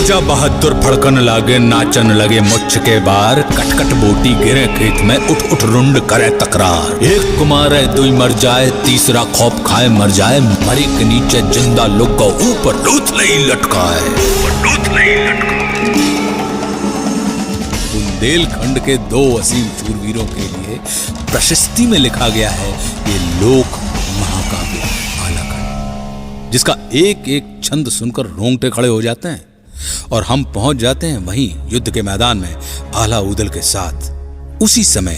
राजा बहादुर फड़कन लागे, नाचन लगे मुच्छ के बार, कटकट बोटी गिरे खेत में, उठ उठ रुंड करे तकरार। एक कुमार दुई मर जाए, तीसरा खौफ खाए मर जाए, मरी के नीचे जिंदा लोग को ऊपर लूथ नहीं लटकाए। बुंदेलखंड के 2 असीम शूरवीरों के लिए प्रशस्ति में लिखा गया है ये लोक महाकाव्य आलाखंड, जिसका एक एक छंद सुनकर रोंगटे खड़े हो जाते हैं और हम पहुंच जाते हैं वहीं युद्ध के मैदान में आला उदल के साथ, उसी समय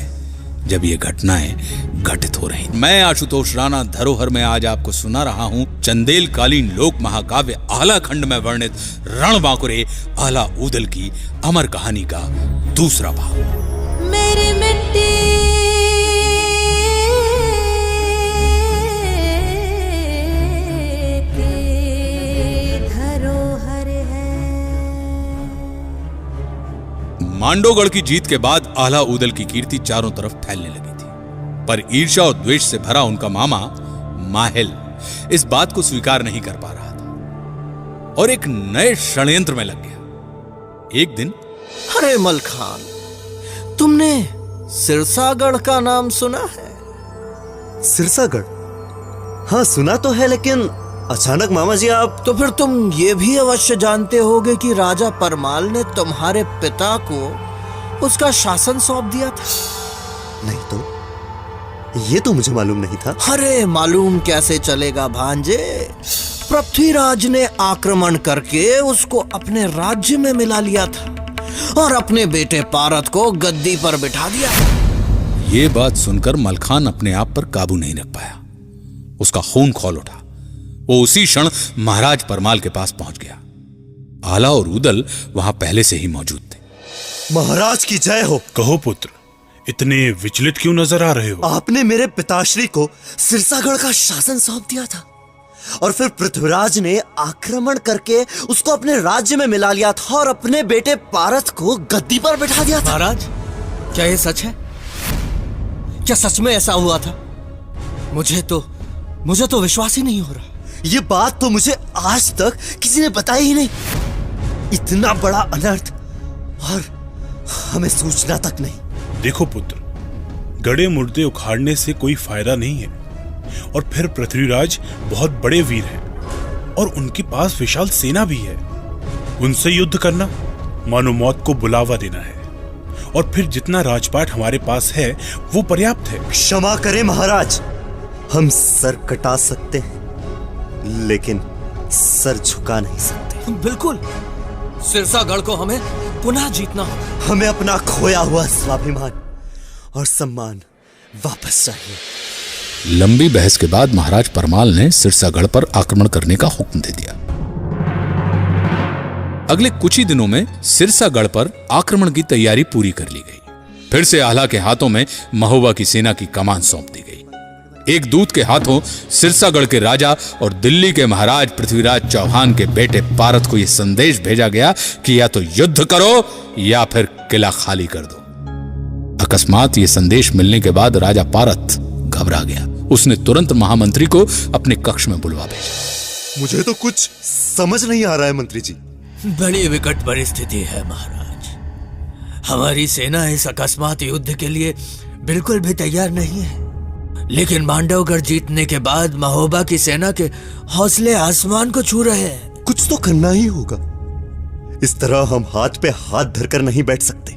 जब ये घटनाएं घटित हो रही। मैं आशुतोष राणा धरोहर में आज आपको सुना रहा हूं चंदेल कालीन लोक महाकाव्य आलाखंड में वर्णित रणबांकुरे आला उदल की अमर कहानी का दूसरा भाग। मेरी मिट्टी मांडोगढ़ की जीत के बाद आला उदल की कीर्ति चारों तरफ फैलने लगी थी, पर ईर्ष्या और द्वेष से भरा उनका मामा माहेल इस बात को स्वीकार नहीं कर पा रहा था और एक नए षड्यंत्र में लग गया। एक दिन, अरे मलखान, तुमने सिरसागढ़ का नाम सुना है? सिरसागढ़? हाँ सुना तो है, लेकिन अचानक मामा जी आप। तो फिर तुम ये भी अवश्य जानते होगे कि राजा परमाल ने तुम्हारे पिता को उसका शासन सौंप दिया था। नहीं तो ये तो मुझे मालूम नहीं था। अरे मालूम कैसे चलेगा भांजे, पृथ्वीराज ने आक्रमण करके उसको अपने राज्य में मिला लिया था और अपने बेटे पारत को गद्दी पर बिठा दिया। ये बात सुनकर मलखान अपने आप पर काबू नहीं रख पाया, उसका खून खौल उठा। वो उसी क्षण महाराज परमाल के पास पहुंच गया। आला और उदल वहां पहले से ही मौजूद थे। महाराज की जय हो। कहो पुत्र, इतने विचलित क्यों नजर आ रहे हो? आपने मेरे पिताश्री को सिरसागढ़ का शासन सौंप दिया था और फिर पृथ्वीराज ने आक्रमण करके उसको अपने राज्य में मिला लिया था और अपने बेटे पारत को गद्दी पर बिठा दिया था। महाराज, क्या ये सच है? क्या सच में ऐसा हुआ था? मुझे तो विश्वास ही नहीं हो रहा। ये बात तो मुझे आज तक किसी ने बताई ही नहीं। इतना बड़ा अनर्थ और हमें सूचना तक नहीं। देखो पुत्र, गड़े मुर्दे उखाड़ने से कोई फायदा नहीं है, और फिर पृथ्वीराज बहुत बड़े वीर हैं और उनके पास विशाल सेना भी है। उनसे युद्ध करना मानो मौत को बुलावा देना है, और फिर जितना राजपाट हमारे पास है वो पर्याप्त है। क्षमा करें महाराज, हम सर कटा सकते हैं लेकिन सर झुका नहीं सकते। बिल्कुल, सिरसागढ़ को हमें पुनः जीतना होगा। हमें अपना खोया हुआ स्वाभिमान और सम्मान वापस चाहिए। लंबी बहस के बाद महाराज परमाल ने सिरसागढ़ पर आक्रमण करने का हुक्म दे दिया। अगले कुछ ही दिनों में सिरसागढ़ पर आक्रमण की तैयारी पूरी कर ली गई। फिर से आला के हाथों में महोबा की सेना की कमान सौंप दी गई। एक दूत के हाथों सिरसागढ़ के राजा और दिल्ली के महाराज पृथ्वीराज चौहान के बेटे पारत को यह संदेश भेजा गया कि या तो युद्ध करो या फिर किला खाली कर दो। अकस्मात यह संदेश मिलने के बाद राजा पारत घबरा गया। उसने तुरंत महामंत्री को अपने कक्ष में बुलवा भेजा। मुझे तो कुछ समझ नहीं आ रहा है मंत्री जी। बड़ी विकट परिस्थिति है महाराज। हमारी सेना इस अकस्मात युद्ध के लिए बिल्कुल भी तैयार नहीं है, लेकिन मांडवगढ़ जीतने के बाद महोबा की सेना के हौसले आसमान को छू रहे हैं। कुछ तो करना ही होगा। इस तरह हम हाथ पे हाथ धरकर नहीं बैठ सकते।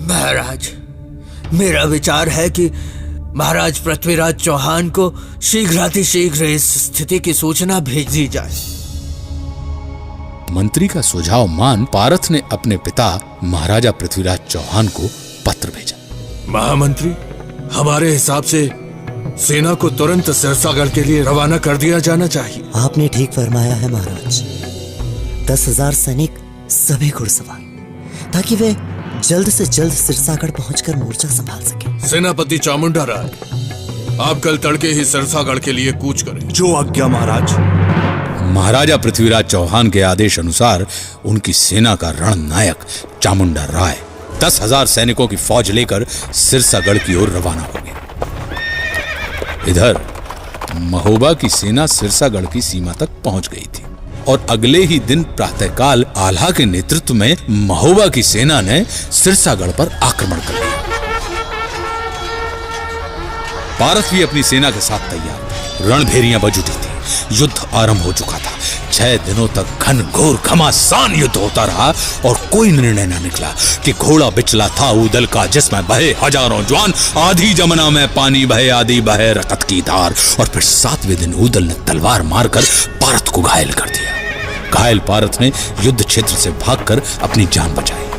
महाराज, मेरा विचार है कि महाराज पृथ्वीराज चौहान को शीघ्रातिशीघ्र इस स्थिति की सूचना भेज दी जाए। मंत्री का सुझाव मान पारथ ने अपने पिता महाराजा पृथ्वीराज चौहान को पत्र भेजा। महामंत्री, हमारे हिसाब से सेना को तुरंत सिरसागढ़ के लिए रवाना कर दिया जाना चाहिए। आपने ठीक फरमाया है महाराज। 10,000 सैनिक, सभी घुड़सवार, ताकि वे जल्द से जल्द सिरसागढ़ पहुंचकर मोर्चा संभाल सके। सेनापति चामुंडा राय, आप कल तड़के ही सिरसागढ़ के लिए कूच करें। जो आज्ञा महाराज। महाराजा पृथ्वीराज चौहान के आदेश अनुसार उनकी सेना का रणनायक चामुंडा राय 10,000 सैनिकों की फौज लेकर सिरसागढ़ की ओर रवाना हो गया। इधर महोबा की सेना सिरसागढ़ की सीमा तक पहुंच गई थी और अगले ही दिन प्रातःकाल आल्हा के नेतृत्व में महोबा की सेना ने सिरसागढ़ पर आक्रमण कर लिया। पारस भी अपनी सेना के साथ तैयार, रणभेरियां बज उठी थी। युद्ध आरंभ हो चुका था। 6 दिनों तक घनघोर घमासान युद्ध होता रहा और कोई निर्णय न निकला कि घोड़ा बिचला था ऊदल का, जिसमें बहे हजारों जवान, आधी जमुना में पानी बहे, आधी बहे रकत की धार। और फिर 7वें दिन ऊदल ने तलवार मारकर पारत को घायल कर दिया। घायल पारत ने युद्ध क्षेत्र से भागकर अपनी जान बचाई।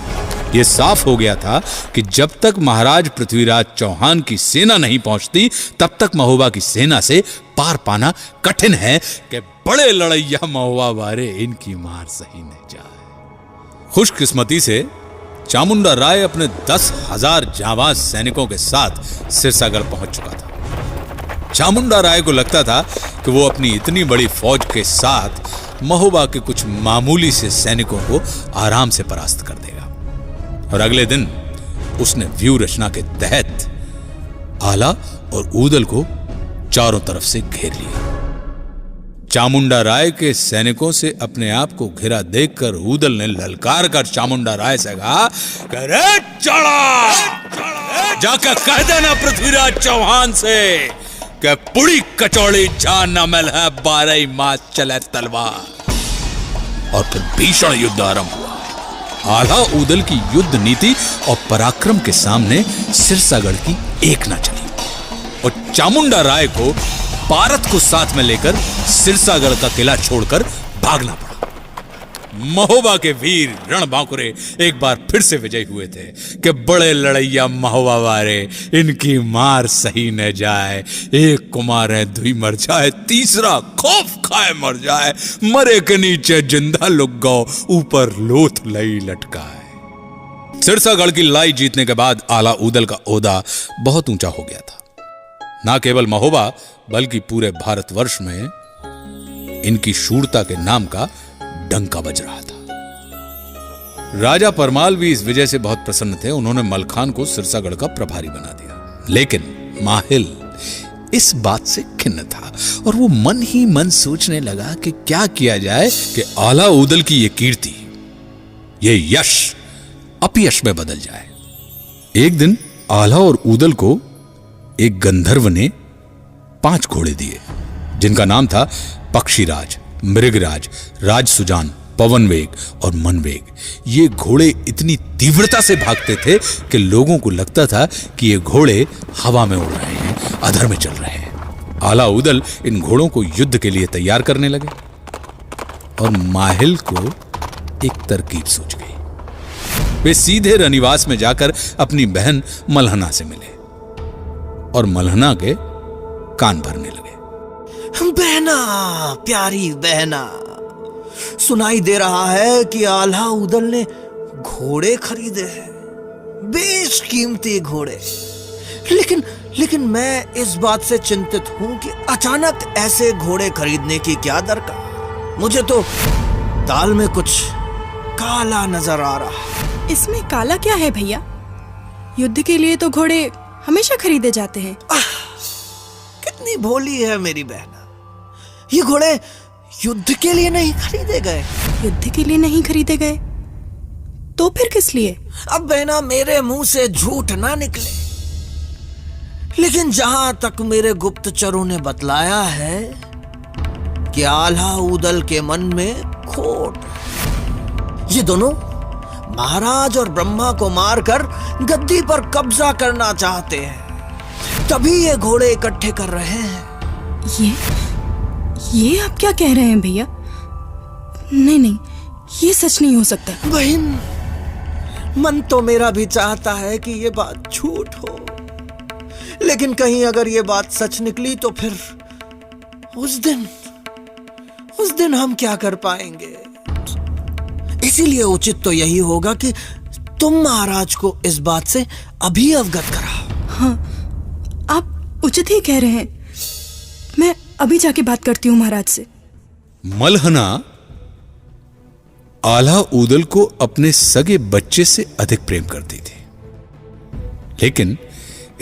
यह साफ हो गया था कि जब तक महाराज पृथ्वीराज चौहान की सेना नहीं पहुंचती तब तक महोबा की सेना से पार पाना कठिन है कि बड़े लड़ैया महोबा वारे इनकी मार सही न जाए। खुशकिस्मती से चामुंडा राय अपने 10,000 जांबाज सैनिकों के साथ सिरसागढ़ पहुंच चुका था। चामुंडा राय को लगता था कि वो अपनी इतनी बड़ी फौज के साथ महोबा के कुछ मामूली से सैनिकों को आराम से परास्त कर देगा। और अगले दिन उसने व्यूह रचना के तहत आला और ऊदल को चारों तरफ से घेर लिया। चामुंडा राय के सैनिकों से अपने आप को घिरा देखकर ऊदल ने ललकार कर चामुंडा राय से कहा, रे चढ़ा, जाकर कह देना पृथ्वीराज चौहान से कि पुड़ी कचौड़ी जान न मिल है, 12 मास चले तलवार। और फिर भीषण युद्ध आरंभ हुआ। आल्हा ऊदल की युद्ध नीति और पराक्रम के सामने सिरसागढ़ की एक ना चली और चामुंडा राय को पारत को साथ में लेकर सिरसागढ़ का किला छोड़कर भागना पड़ा। महोबा के वीर रणबांकुरे एक बार फिर से विजयी हुए थे कि बड़े लड़ैया महोबा वारे इनकी मार सही न जाए। एक को मारे दुई मर जाए, तीसरा खौफ खाए मर जाए, मरे के नीचे जिंदा लुक गौ, ऊपर लोथ लई लटकाए। सिरसागढ़ की लड़ाई जीतने के बाद आला ऊदल का ओहदा बहुत ऊंचा हो गया था। ना केवल महोबा बल्कि पूरे भारतवर्ष में इनकी शूरता के नाम का डंका बज रहा था। राजा परमाल भी इस विजय से बहुत प्रसन्न थे। उन्होंने मलखान को सिरसागढ़ का प्रभारी बना दिया। लेकिन माहिल इस बात से खिन्न था और वो मन ही मन सोचने लगा कि क्या किया जाए कि आला ऊदल की ये कीर्ति, ये यश अपयश में बदल जाए। एक दिन आला और ऊदल को एक गंधर्व ने 5 घोड़े दिए जिनका नाम था पक्षीराज, मृगराज, राजसुजान, पवनवेग और मनवेग। ये घोड़े इतनी तीव्रता से भागते थे कि लोगों को लगता था कि ये घोड़े हवा में उड़ रहे हैं, अधर में चल रहे हैं। आला ऊदल इन घोड़ों को युद्ध के लिए तैयार करने लगे और माहिल को एक तरकीब सूझ गई। वे सीधे रनिवास में जाकर अपनी बहन मलहना से मिले और मलहना के कान भरने लगे। बहना, प्यारी बहना, सुनाई दे रहा है कि आल्हा ऊदल ने घोड़े खरीदे हैं, बेशकीमती घोड़े। लेकिन मैं इस बात से चिंतित हूं कि अचानक ऐसे घोड़े खरीदने की क्या दरकार। मुझे तो दाल में कुछ काला नजर आ रहा। इसमें काला क्या है भैया? युद्ध के लिए तो घोड़े हमेशा खरीदे जाते हैं। कितनी भोली है मेरी बहना। ये घोड़े युद्ध के लिए नहीं खरीदे गए। युद्ध के लिए नहीं खरीदे गए तो फिर किस लिए? अब बहना मेरे मुंह से झूठ ना निकले, लेकिन जहां तक मेरे गुप्तचरों ने बतलाया है कि आल्हा ऊदल के मन में खोट, ये दोनों महाराज और ब्रह्मा को मारकर गद्दी पर कब्जा करना चाहते हैं, तभी ये घोड़े इकट्ठे कर रहे हैं। ये आप क्या कह रहे हैं भैया? नहीं, ये सच नहीं हो सकता। बहन, मन तो मेरा भी चाहता है कि ये बात झूठ हो, लेकिन कहीं अगर ये बात सच निकली तो फिर उस दिन हम क्या कर पाएंगे। इसीलिए उचित तो यही होगा कि तुम महाराज को इस बात से अभी अवगत कराओ। हाँ, आप उचित ही कह रहे हैं। मैं अभी जाके बात करती हूँ महाराज से। मलहना आल्हा ऊदल को अपने सगे बच्चे से अधिक प्रेम करती थी, लेकिन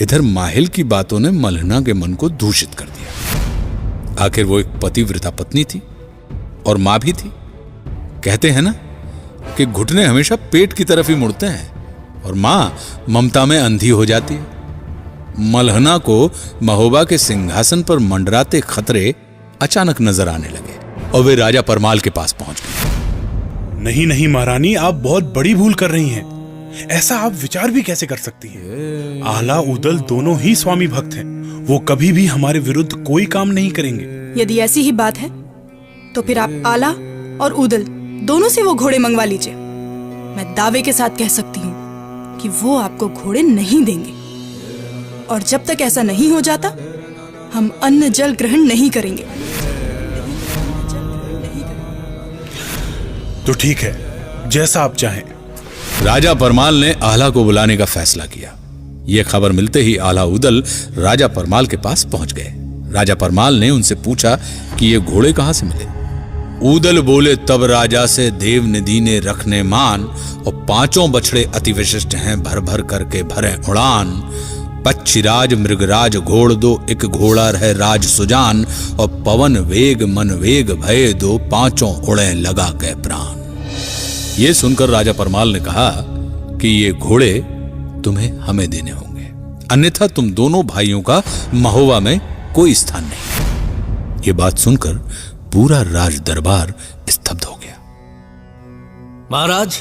इधर माहिल की बातों ने मलहना के मन को दूषित कर दिया। आखिर वो एक पतिव्रता पत्नी थी और मां भी थी। कहते हैं ना कि घुटने हमेशा पेट की तरफ ही मुड़ते हैं और मां ममता में अंधी हो जाती है। मल्हना को महोबा के सिंहासन पर मंडराते खतरे अचानक नजर आने लगे और वे राजा परमाल के पास पहुंच गए। नहीं नहीं महारानी, आप बहुत बड़ी भूल कर रही हैं। ऐसा आप विचार भी कैसे कर सकती हैं? आला उदल दोनों ही स्वामी भक्त हैं। वो कभी भी हमारे विरुद्ध कोई काम नहीं करेंगे। यदि ऐसी ही बात है तो फिर आप आला और उदल दोनों से वो घोड़े मंगवा लीजिए। मैं दावे के साथ कह सकती हूँ कि वो आपको घोड़े नहीं देंगे, और जब तक ऐसा नहीं हो जाता हम अन्न जल ग्रहण नहीं करेंगे। तो ठीक है, जैसा आप चाहें। राजा परमाल ने आला को बुलाने का फैसला किया। यह खबर मिलते ही आला उदल राजा परमाल के पास पहुंच गए। राजा परमाल ने उनसे पूछा कि ये घोड़े कहां से मिले। उदल बोले, तब राजा से देव निधि ने रखने मान, और 5 बछड़े अति विशिष्ट हैं, भर भर करके भरे उड़ान। पक्षीराज मृगराज घोड़ दो, एक घोड़ा रहे राज सुजान, और पवन वेग मन वेग भय दो, 5 उड़े लगा के प्राण। ये सुनकर राजा परमाल ने कहा कि ये घोड़े तुम्हें हमें देने होंगे, अन्यथा तुम दोनों भाइयों का महोबा में कोई स्थान नहीं। ये बात सुनकर पूरा राज दरबार स्तब्ध हो गया। महाराज,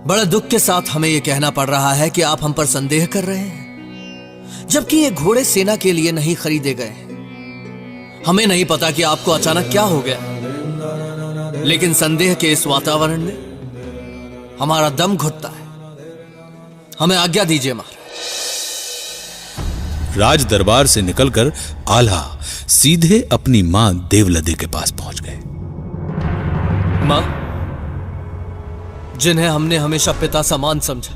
बड़ा दुख के साथ हमें यह कहना पड़ रहा है कि आप हम पर संदेह कर रहे हैं, जबकि ये घोड़े सेना के लिए नहीं खरीदे गए। हमें नहीं पता कि आपको अचानक क्या हो गया, लेकिन संदेह के इस वातावरण में हमारा दम घुटता है। हमें आज्ञा दीजिए महाराज। राज दरबार से निकलकर आल्हा सीधे अपनी मां देवलदे के पास पहुंच गए। मां, जिन्हें हमने हमेशा पिता समान समझा,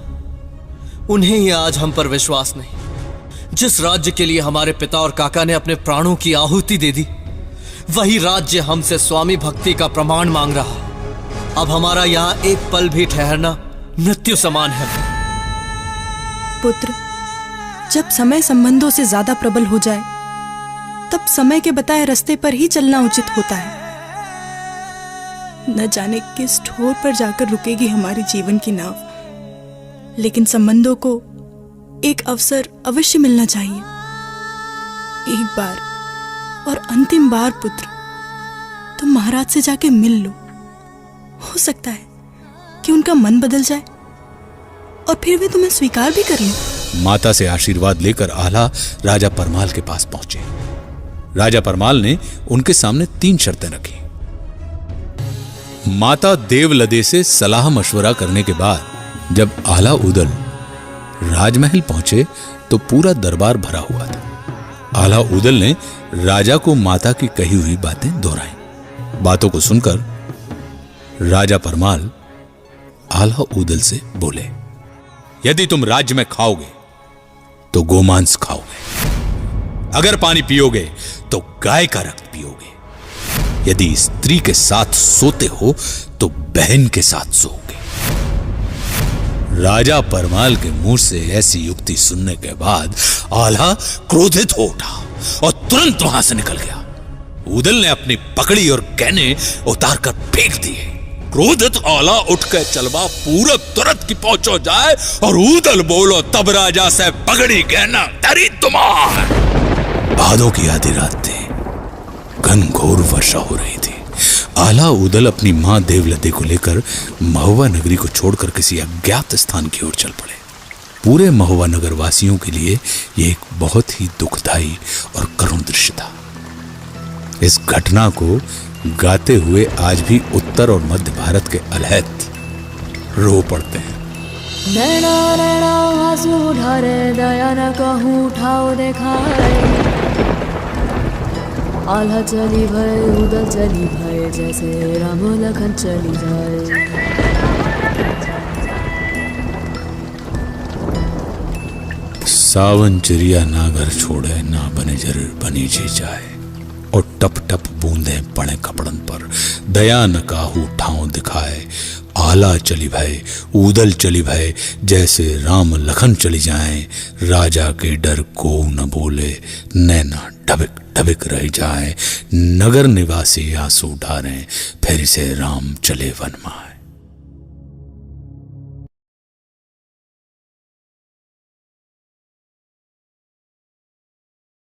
उन्हें ही आज हम पर विश्वास नहीं। जिस राज्य के लिए हमारे पिता और काका ने अपने प्राणों की आहुति दे दी, वही राज्य हमसे स्वामी भक्ति का प्रमाण मांग रहा। अब हमारा यहां एक पल भी ठहरना मृत्यु समान है। पुत्र, जब समय संबंधों से ज्यादा प्रबल हो जाए, तब समय के बताए रास्ते पर ही चलना उचित होता है। न जाने किस ठोर पर जाकर रुकेगी हमारी जीवन की नाव, लेकिन संबंधों को एक अवसर अवश्य मिलना चाहिए। एक बार और अंतिम बार पुत्र, तुम महाराज से जाके मिल लो। हो सकता है कि उनका मन बदल जाए और फिर वे तुम्हें स्वीकार भी कर लें। माता से आशीर्वाद लेकर आल्हा राजा परमाल के पास पहुंचे। राजा परमाल ने उनके सामने 3 शर्तें रखी। माता देवलदे से सलाह मशवरा करने के बाद जब आला उदल राजमहल पहुंचे तो पूरा दरबार भरा हुआ था। आला उदल ने राजा को माता की कही हुई बातें दोहराई। बातों को सुनकर राजा परमाल आला उदल से बोले, यदि तुम राज्य में खाओगे तो गोमांस खाओगे, अगर पानी पियोगे तो गाय का रक्त पियोगे, यदि स्त्री के साथ सोते हो तो बहन के साथ सोओगे। राजा परमाल के मुंह से ऐसी युक्ति सुनने के बाद आल्हा क्रोधित हो उठा और तुरंत वहां से निकल गया। उदल ने अपनी पकड़ी और गहने उतार कर फेंक दिए। क्रोधित आला उठकर चलवा पूरब तुरंत की पहुंचो जाए और उदल बोलो, तब राजा से पगड़ी गहना तरी तुम्हार। भादों की आधी रात थी, घनघोर वर्षा हो रही थी। आला उदल अपनी मां देवलदे को लेकर महोबा नगरी को छोड़कर किसी अज्ञात स्थान की ओर चल पड़े। पूरे महोबा नगर वासियों के लिए यह एक बहुत ही दुखदायी और करुण दृश्य था। इस घटना को गाते हुए आज भी उत्तर और मध्य भारत के अलहत रो पड़ते हैं। नैना नैना आंसू ढारे, दया न कहूँ उठाओ देखाए। आल्हा चली भय, उदल चली भय, जैसे राम लखन चली जाए। सावन चिड़िया ना घर छोड़े, ना बने जर बनी जी जाए, और टप टप बूंदे पड़े कपड़न पर, दया न काहू ठाव दिखाए। आला चली भय, उदल चली भय, जैसे राम लखन चली जाएं, राजा के डर को न बोले, नैना ढबिक ढबिक रह जाए, नगर निवासी आंसू ढारें, फिर से राम चले वन माए।